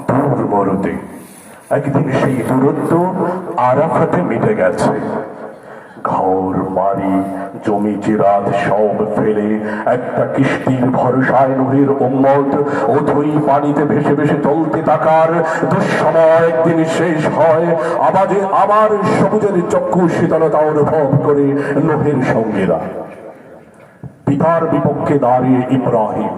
দূর মরুতে একদিন সেই দূরত্ব আরাফাতে মিটে গেছে। ঘর বাড়ি জমি জিরাত সব ফেলে একটা কিস্তির ভরসায় নূহের উম্মত অথই পানিতে ভেসে ভেসে চলতে থাকার দুঃসময় একদিন শেষ হয়। আবার সবুজের চক্ষু শীতলতা অনুভব করে নূহের সঙ্গীরা। পিতার বিপক্ষে দাঁড়িয়ে ইব্রাহিম,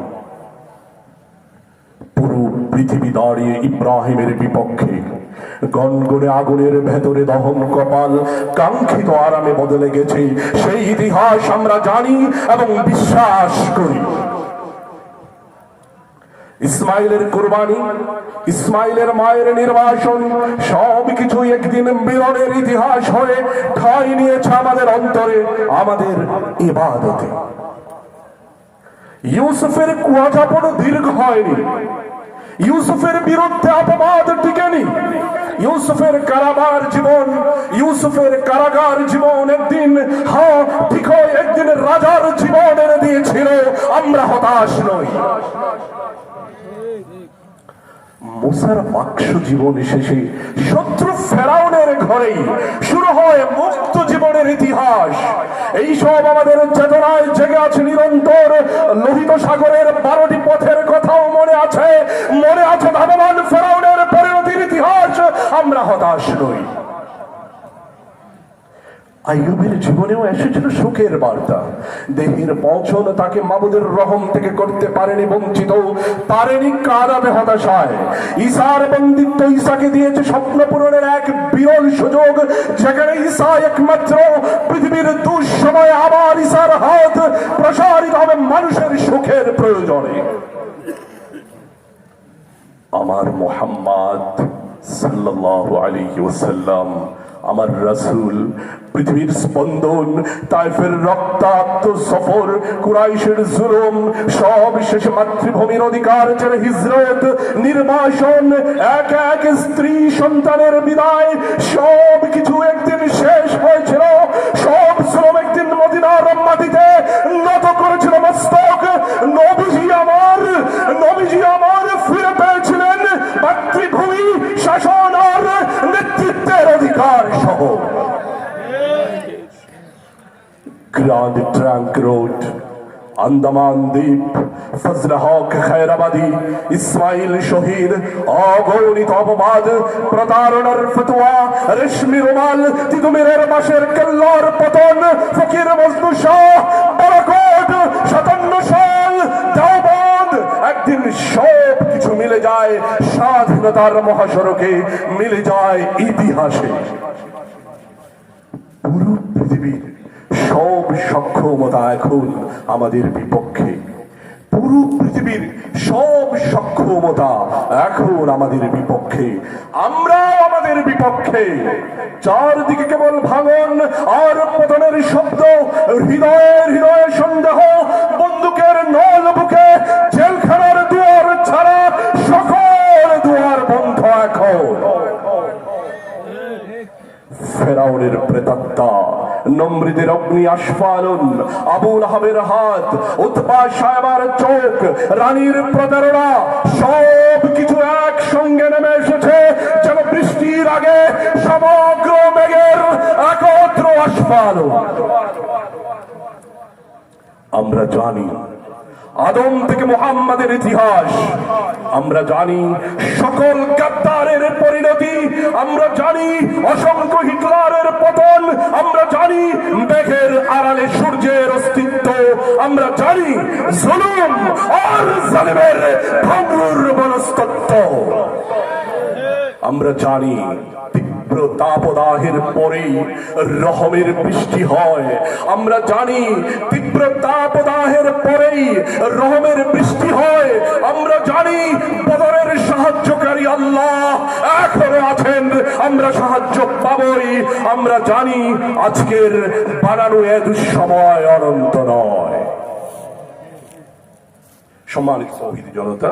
পুরো পৃথিবী দাঁড়িয়ে ইব্রাহিমের বিপক্ষে। গনগনে আগুনের ভেতরে দহন কপাল কাঙ্ক্ষিত আরামে বদলে গেছে, সেই ইতিহাস আমরা জানি এবং বিশ্বাস করি। ইসমাইলের কুরবানি, ইসমাইলের মায়ের নির্বাসন সবকিছু একদিন মিলনের ইতিহাস হয়ে ঠাঁই নিয়েছে আমাদের অন্তরে, আমাদের ইবাদতে। ইউসুফের কুয়াযাপন দীর্ঘ হয়নি, ইউসুফের বিরুদ্ধে অপবাদ টিকেনি। ইউসুফের কারাগার জীবন, ইউসুফের কারাগার জীবন একদিন ঠিক একদিন রাজার জীবন এনে দিয়েছিল। আমরা হতাশ নই। মুসার বাক্স জীবন শেষে শত্রু ফেরাউনের ঘরেই শুরু হয় মুক্ত জীবনের ইতিহাস। এইসব আমাদের চেতনায় জেগে আছে নিরন্তর। লোহিত সাগরের 12টি পথের কথাও মনে আছে ধাবমান ফেরাউনের পরিণতির ইতিহাস। আমরা হতাশ নই। আইয়ুবের জীবনেও এসেছিল সুখের বার্তা। দেহের পৌঁছন তাকে মাবুদের রহম থেকে করতে পারেনি বঞ্চিত, পারেনি কাঁদাবে হতাশায়। ঈসার বন্দিত্ব ঈসাকে দিয়েছে স্বপ্ন পূরণের এক বিরল সুযোগ, যেখানে ঈসা একমাত্র পৃথিবীর দুঃসময়ে আবার ঈসার হাত প্রসারিত হবে মানুষের সুখের প্রয়োজনে। আমার মুহাম্মদ সাল্লাল্লাহু আলাইহি ওয়াসাল্লাম, আমার রাসূল, পৃথিবীর স্পন্দন, তায়েফের রক্তাক্ত সফর, কুরাইশের জুলুম, সব শেষে মাতৃভূমির অধিকার ছেড়ে হিজরত, নির্বাসন, এক এক স্ত্রী সন্তানের বিদায়, সব কিছু একদিন শেষ হয়েছিল। সব শ্রম একদিন মদিনার মাটিতে নত করেছিল মস্তক। নবীজি আমার ফিরে পেয়েছিলেন মাতৃভূমি, শাসন আর নেতৃত্বের অধিকার সহ। গ্র্যান্ড ট্রাঙ্ক রোড, আন্দামান দ্বীপ, ফজল হক খায়রাবাদী, ইসমাইল শহীদ, অগণিত অপবাদ, প্রতারণার ফতোয়া, রেশমি রুমাল, তিতুমিরের বাঁশের কেল্লার পতন, ফকির মজনু শাহ, বারাকোট, 57 সাল, দেওবন্দ, একদিন সব কিছু মিলে যায় স্বাধীনতার মহাসড়কে, মিলে যায় ইতিহাসে। পুরো পৃথিবীর সব সক্ষমতা এখন আমাদের বিপক্ষে। পুরো পৃথিবীর সব সক্ষমতা এখন আমাদের বিপক্ষে। আমরা আমাদের বিপক্ষে। চারদিকে কেবল ভাঙন আর পতনের শব্দ, হৃদয়ে সন্দেহ, বন্দুকের নল বুকে, জেলখানার দুয়ার ছাড়া সকল দুয়ার বন্ধ এখন। ফেরাউনের প্রেতাত্মা, নমরুদের অগ্নি আস্ফালন, আবু লাহাবের হাত, উতবা সাহেবার চোখ, রানীর প্রতারণা, সব কিছু একসঙ্গে নেমে এসেছে যেন বৃষ্টির আগে সমগ্র মেঘের একত্র আস্ফালন। আমরা জানি আদম থেকে মুহাম্মাদের ইতিহাস, আমরা জানি সকল গাদ্দারের পরিণতি, আমরা জানি অসংখ্য হিটলারের পতন, আমরা জানি মেঘের আড়ালে সূর্যের অস্তিত্ব, আমরা জানি জুলুম আর জালিমের ভঙ্গুর মনস্তত্ব, আমরা জানি তাপদাহের পরেই রহমের বৃষ্টি হয়, আমরা জানি তীব্র তাপদাহের পরেই রহমের বৃষ্টি হয়, আমরা জানি বদরের সাহায্যকারী আল্লাহ এখনো আছেন, আমরা সাহায্য পাবই, আমরা জানি আজকের বানানো এ দুঃসময় অনন্ত নয়। সম্মানিত শহীদ জনতা,